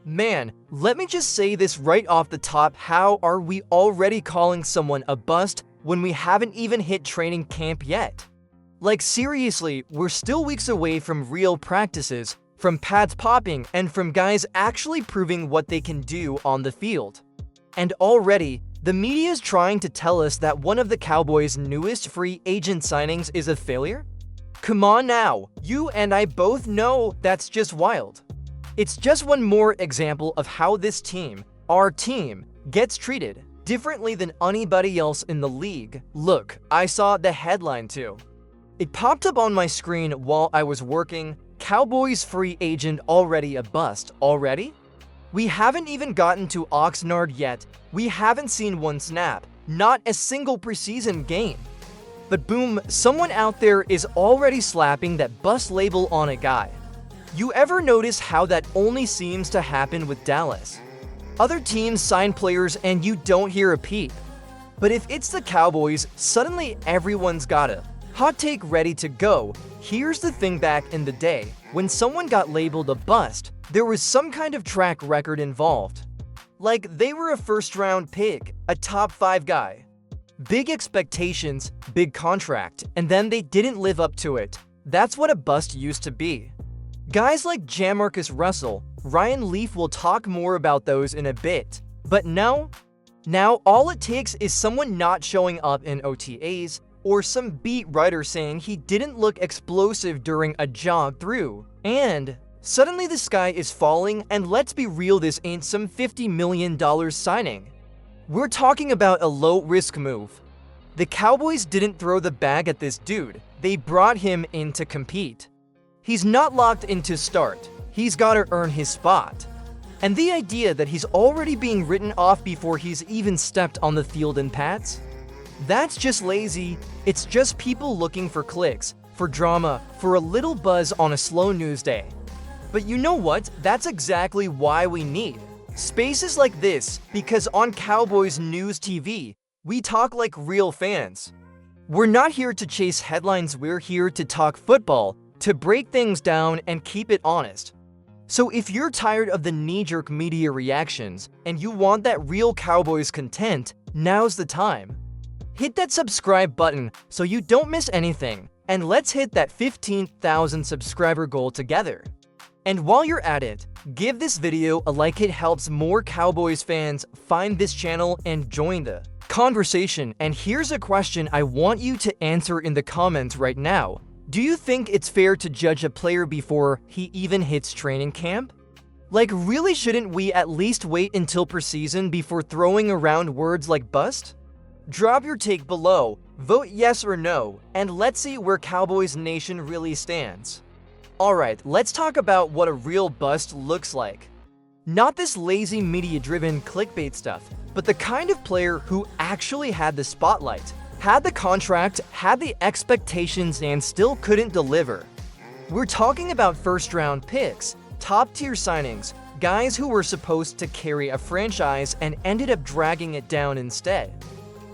Man, let me just say this right off the top, how are we already calling someone a bust when we haven't even hit training camp yet? Like seriously, we're still weeks away from real practices, from pads popping, and from guys actually proving what they can do on the field. And already, the media is trying to tell us that one of the Cowboys' newest free agent signings is a failure? Come on now, you and I both know that's just wild. It's just one more example of how this team, our team, gets treated differently than anybody else in the league. Look, I saw the headline too. It popped up on my screen while I was working. Cowboys free agent already a bust. Already? We haven't even gotten to Oxnard yet. We haven't seen one snap, not a single preseason game. But boom, someone out there is already slapping that bust label on a guy. You ever notice how that only seems to happen with Dallas? Other teams sign players and you don't hear a peep. But if it's the Cowboys, suddenly everyone's got a hot take ready to go. Here's the thing, back in the day, when someone got labeled a bust, there was some kind of track record involved. Like they were a first-round pick, a top 5 guy. Big expectations, big contract, and then they didn't live up to it. That's what a bust used to be. Guys like Jamarcus Russell, Ryan Leaf, will talk more about those in a bit. But now all it takes is someone not showing up in OTAs, or some beat writer saying he didn't look explosive during a jog through, and suddenly the sky is falling. And let's be real, this ain't some $50 million signing. We're talking about a low-risk move. The Cowboys didn't throw the bag at this dude, they brought him in to compete. He's not locked in to start, he's gotta earn his spot. And the idea that he's already being written off before he's even stepped on the field in pads? That's just lazy. It's just people looking for clicks, for drama, for a little buzz on a slow news day. But you know what? That's exactly why we need spaces like this, because on Cowboys News TV, we talk like real fans. We're not here to chase headlines, we're here to talk football, to break things down and keep it honest. So if you're tired of the knee-jerk media reactions and you want that real Cowboys content, now's the time. Hit that subscribe button so you don't miss anything, and let's hit that 15,000 subscriber goal together. And while you're at it, give this video a like. It helps more Cowboys fans find this channel and join the conversation. And here's a question I want you to answer in the comments right now. Do you think it's fair to judge a player before he even hits training camp? Like, really, shouldn't we at least wait until preseason before throwing around words like bust? Drop your take below, vote yes or no, and let's see where Cowboys Nation really stands. Alright, let's talk about what a real bust looks like. Not this lazy media-driven clickbait stuff, but the kind of player who actually had the spotlight, had the contract, had the expectations, and still couldn't deliver. We're talking about first-round picks, top-tier signings, guys who were supposed to carry a franchise and ended up dragging it down instead.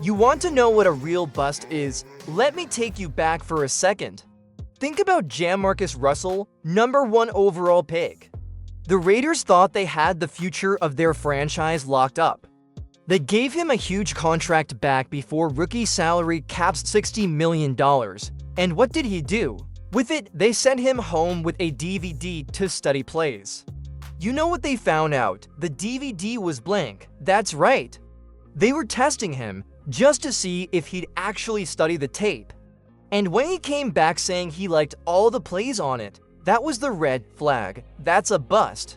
You want to know what a real bust is? Let me take you back for a second. Think about Jamarcus Russell, #1 overall pick. The Raiders thought they had the future of their franchise locked up. They gave him a huge contract back before rookie salary caps $60 million. And what did he do? With it, they sent him home with a DVD to study plays. You know what they found out? The DVD was blank. That's right. They were testing him just to see if he'd actually study the tape. And when he came back saying he liked all the plays on it, that was the red flag. That's a bust.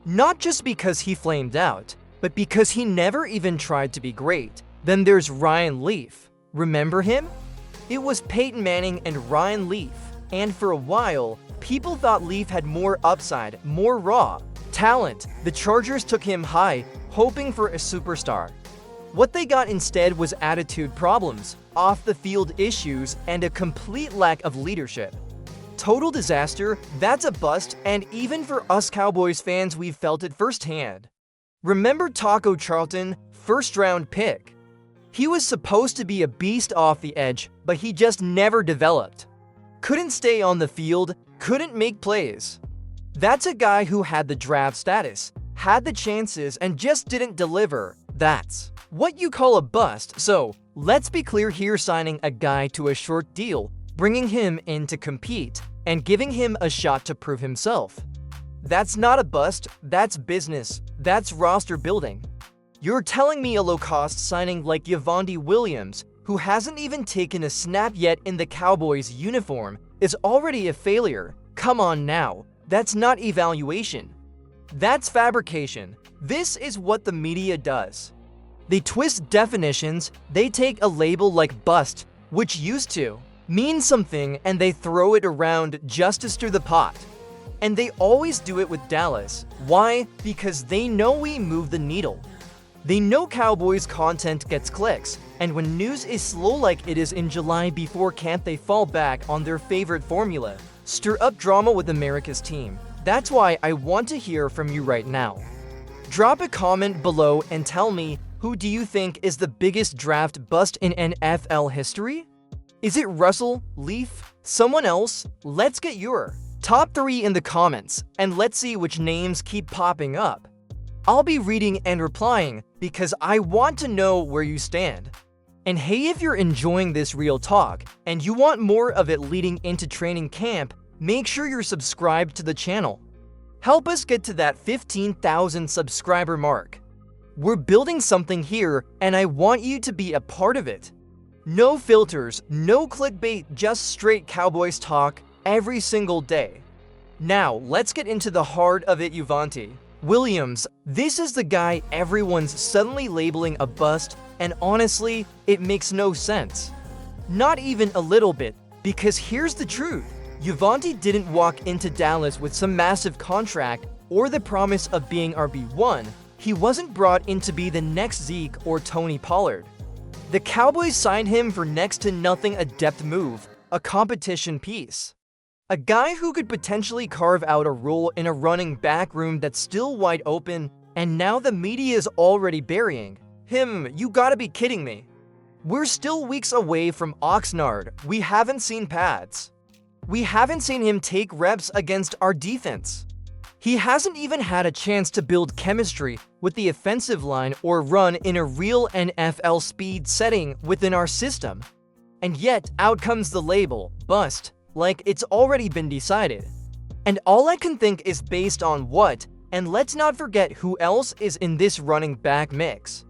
Not just because he flamed out, but because he never even tried to be great. Then there's Ryan Leaf. Remember him? It was Peyton Manning and Ryan Leaf. And for a while, people thought Leaf had more upside, more raw talent. The Chargers took him high, hoping for a superstar. What they got instead was attitude problems, off-the-field issues, and a complete lack of leadership. Total disaster. That's a bust, and even for us Cowboys fans, we've felt it firsthand. Remember Taco Charlton, first-round pick? He was supposed to be a beast off the edge, but he just never developed. Couldn't stay on the field, couldn't make plays. That's a guy who had the draft status, had the chances and just didn't deliver. That's what you call a bust. So let's be clear here, signing a guy to a short deal, bringing him in to compete, and giving him a shot to prove himself. That's not a bust, that's business, that's roster building. You're telling me a low-cost signing like Yvanti Williams, who hasn't even taken a snap yet in the Cowboys uniform, is already a failure? Come on now, that's not evaluation. That's fabrication. This is what the media does. They twist definitions, they take a label like bust, which used to mean something, and they throw it around just to stir the pot. And they always do it with Dallas. Why? Because they know we move the needle. They know Cowboys content gets clicks, and when news is slow like it is in July before camp, they fall back on their favorite formula: stir up drama with America's team. That's why I want to hear from you right now. Drop a comment below and tell me, who do you think is the biggest draft bust in NFL history? Is it Russell, Leaf, someone else? Let's get your top 3 in the comments, and let's see which names keep popping up. I'll be reading and replying because I want to know where you stand. And hey, if you're enjoying this real talk and you want more of it leading into training camp, make sure you're subscribed to the channel. Help us get to that 15,000 subscriber mark. We're building something here, and I want you to be a part of it. No filters, no clickbait, just straight Cowboys talk every single day. Now, let's get into the heart of it. Yvanti Williams, this is the guy everyone's suddenly labeling a bust, and honestly, it makes no sense. Not even a little bit, because here's the truth. Yvanti didn't walk into Dallas with some massive contract or the promise of being RB1. He wasn't brought in to be the next Zeke or Tony Pollard. The Cowboys signed him for next to nothing, a depth move, a competition piece. A guy who could potentially carve out a role in a running back room that's still wide open, and now the media is already burying him. You gotta be kidding me. We're still weeks away from Oxnard. We haven't seen pads. We haven't seen him take reps against our defense. He hasn't even had a chance to build chemistry with the offensive line or run in a real NFL speed setting within our system. And yet, out comes the label, bust, like it's already been decided. And all I can think is based on what, and let's not forget who else is in this running back mix.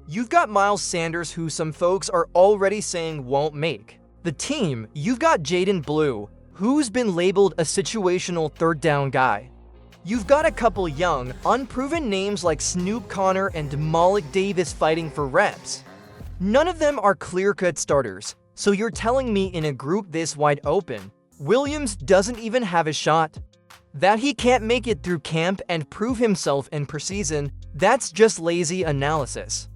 You've got Miles Sanders, who some folks are already saying won't make the team. You've got Jaden Blue, who's been labeled a situational third down guy. You've got a couple young, unproven names like Snoop Connor and Malik Davis fighting for reps. None of them are clear-cut starters, so you're telling me in a group this wide open, Williams doesn't even have a shot? That he can't make it through camp and prove himself in preseason, that's just lazy analysis.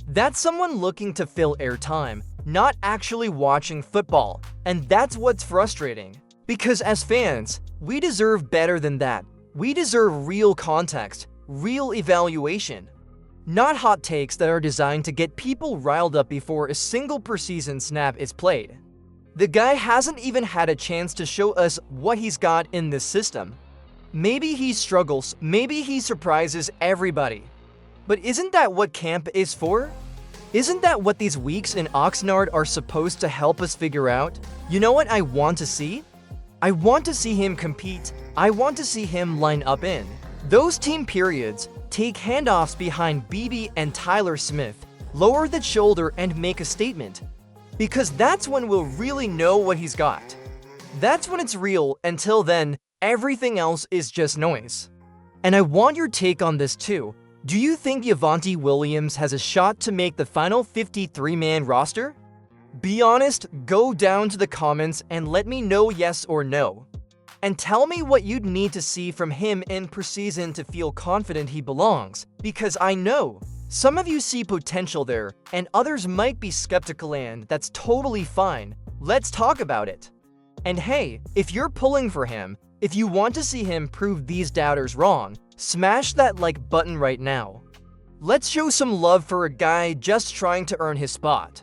That's someone looking to fill airtime, not actually watching football, and that's what's frustrating. Because as fans, we deserve better than that. We deserve real context, real evaluation. Not hot takes that are designed to get people riled up before a single preseason snap is played. The guy hasn't even had a chance to show us what he's got in this system. Maybe he struggles, maybe he surprises everybody. But isn't that what camp is for? Isn't that what these weeks in Oxnard are supposed to help us figure out? You know what I want to see? I want to see him compete. I want to see him line up in those team periods, take handoffs behind BB and Tyler Smith, lower the shoulder and make a statement. Because that's when we'll really know what he's got. That's when it's real. Until then, everything else is just noise. And I want your take on this too. Do you think Yvanti Williams has a shot to make the final 53-man roster? Be honest, go down to the comments and let me know yes or no. And tell me what you'd need to see from him in preseason to feel confident he belongs, because I know some of you see potential there and others might be skeptical, and that's totally fine. Let's talk about it. And hey, if you're pulling for him, if you want to see him prove these doubters wrong, smash that like button right now. Let's show some love for a guy just trying to earn his spot.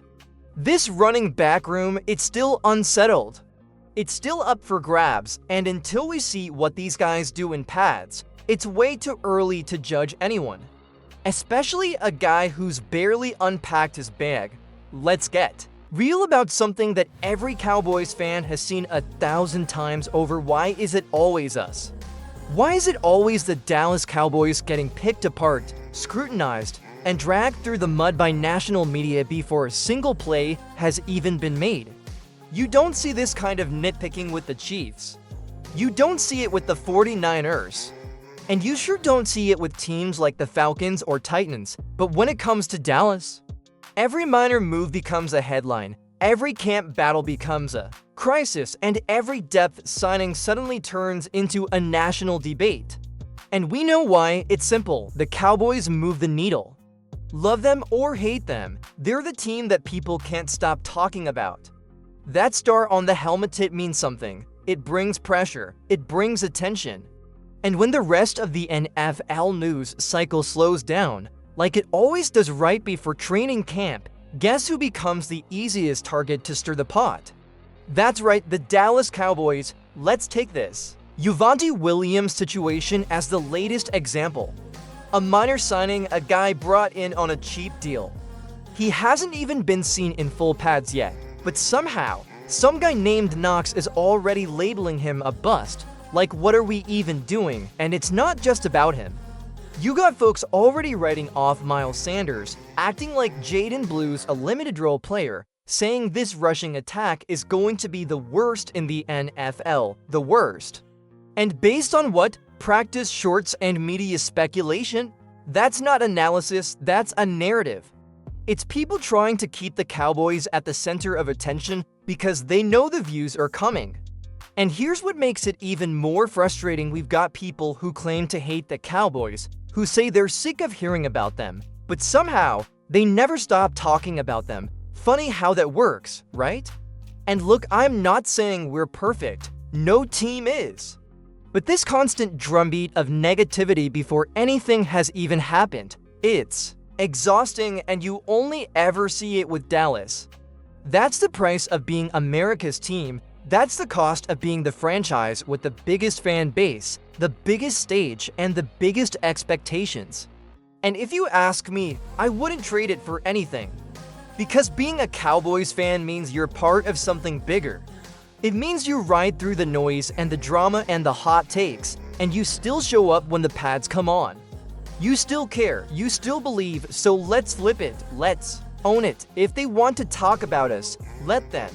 This running back room, it's still unsettled. It's still up for grabs, and until we see what these guys do in pads, It's way too early to judge anyone, especially a guy who's barely unpacked his bag. Let's get real about something that every Cowboys fan has seen 1,000 times over. Why is it always us? Why is it always the Dallas Cowboys getting picked apart, scrutinized, and dragged through the mud by national media before a single play has even been made? You don't see this kind of nitpicking with the Chiefs. You don't see it with the 49ers. And you sure don't see it with teams like the Falcons or Titans. But when it comes to Dallas, every minor move becomes a headline, every camp battle becomes a crisis, and every depth signing suddenly turns into a national debate. And we know why. It's simple. The Cowboys move the needle. Love them or hate them, they're the team that people can't stop talking about. That star on the helmet, it means something. It brings pressure. It brings attention. And when the rest of the NFL news cycle slows down, like it always does right before training camp, guess who becomes the easiest target to stir the pot? That's right, the Dallas Cowboys. Let's take this Yvanti Williams situation as the latest example. A minor signing, a guy brought in on a cheap deal. He hasn't even been seen in full pads yet, but somehow, some guy named Knox is already labeling him a bust. Like, what are we even doing? And it's not just about him. You got folks already writing off Miles Sanders, acting like Jaden Blue's a limited role player, saying this rushing attack is going to be the worst in the NFL, the worst. And based on what? Practice shorts and media speculation? That's not analysis, that's a narrative. It's people trying to keep the Cowboys at the center of attention because they know the views are coming. And here's what makes it even more frustrating. We've got people who claim to hate the Cowboys, who say they're sick of hearing about them, but somehow they never stop talking about them. Funny how that works, right? And look, I'm not saying we're perfect. No team is. But this constant drumbeat of negativity before anything has even happened, it's exhausting, and you only ever see it with Dallas. That's the price of being America's team. That's the cost of being the franchise with the biggest fan base, the biggest stage, and the biggest expectations. And if you ask me, I wouldn't trade it for anything. Because being a Cowboys fan means you're part of something bigger. It means you ride through the noise and the drama and the hot takes, and you still show up when the pads come on. You still care, you still believe, so let's flip it, let's own it. If they want to talk about us, let them.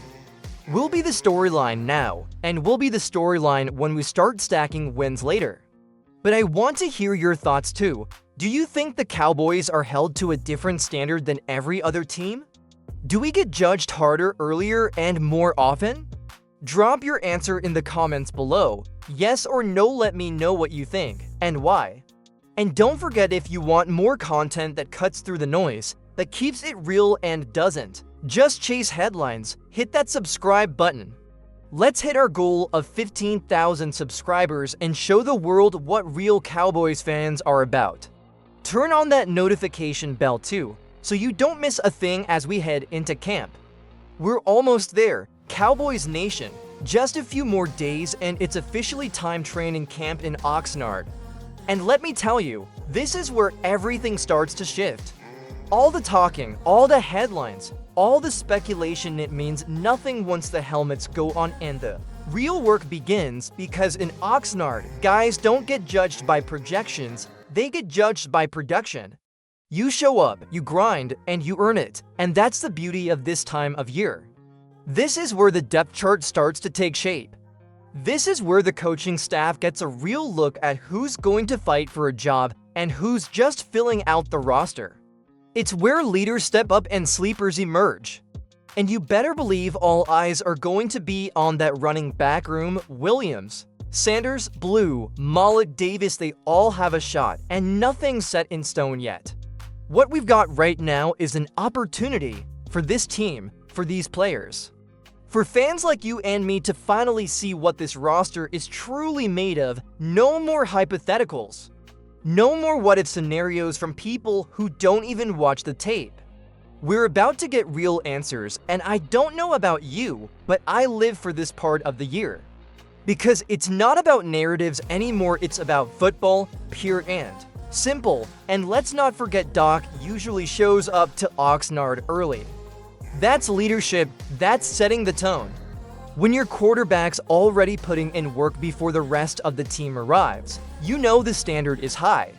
We'll be the storyline now, and we'll be the storyline when we start stacking wins later. But I want to hear your thoughts too. Do you think the Cowboys are held to a different standard than every other team? Do we get judged harder, earlier, and more often? Drop your answer in the comments below. Yes or no, let me know what you think, and why. And don't forget, if you want more content that cuts through the noise, that keeps it real and doesn't just chase headlines, hit that subscribe button. Let's hit our goal of 15,000 subscribers and show the world what real Cowboys fans are about. Turn on that notification bell too, so you don't miss a thing as we head into camp. We're almost there, Cowboys Nation. Just a few more days and it's officially time training camp in Oxnard. And let me tell you, this is where everything starts to shift. All the talking, all the headlines, all the speculation, it means nothing once the helmets go on and the real work begins, because in Oxnard, guys don't get judged by projections, they get judged by production. You show up, you grind, and you earn it, and that's the beauty of this time of year. This is where the depth chart starts to take shape. This is where the coaching staff gets a real look at who's going to fight for a job and who's just filling out the roster. It's where leaders step up and sleepers emerge. And you better believe all eyes are going to be on that running back room. Williams, Sanders, Blue, Malik Davis, they all have a shot, and nothing's set in stone yet. What we've got right now is an opportunity for this team, for these players, for fans like you and me to finally see what this roster is truly made of. No more hypotheticals. No more what-if scenarios from people who don't even watch the tape. We're about to get real answers, and I don't know about you, but I live for this part of the year. Because it's not about narratives anymore, it's about football, pure and simple. And let's not forget Doc usually shows up to Oxnard early. That's leadership, that's setting the tone. When your quarterback's already putting in work before the rest of the team arrives, you know the standard is high.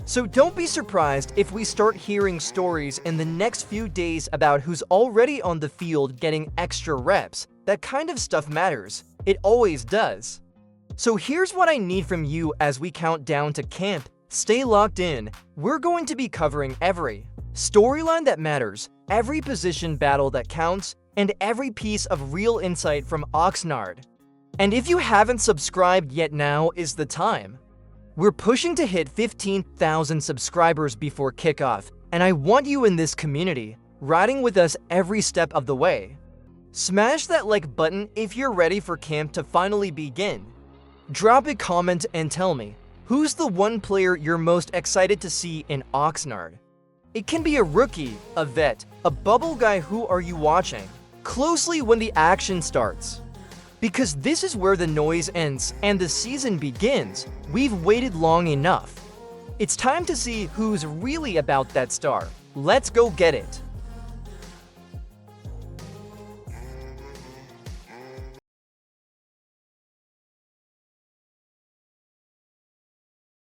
So don't be surprised if we start hearing stories in the next few days about who's already on the field getting extra reps. That kind of stuff matters. It always does. So here's what I need from you as we count down to camp. Stay locked in. We're going to be covering every storyline that matters, every position battle that counts, and every piece of real insight from Oxnard. And if you haven't subscribed yet, now is the time. We're pushing to hit 15,000 subscribers before kickoff, and I want you in this community, riding with us every step of the way. Smash that like button if you're ready for camp to finally begin. Drop a comment and tell me, who's the one player you're most excited to see in Oxnard? It can be a rookie, a vet, a bubble guy. Who are you watching closely when the action starts? Because this is where the noise ends and the season begins. We've waited long enough. It's time to see who's really about that star. Let's go get it.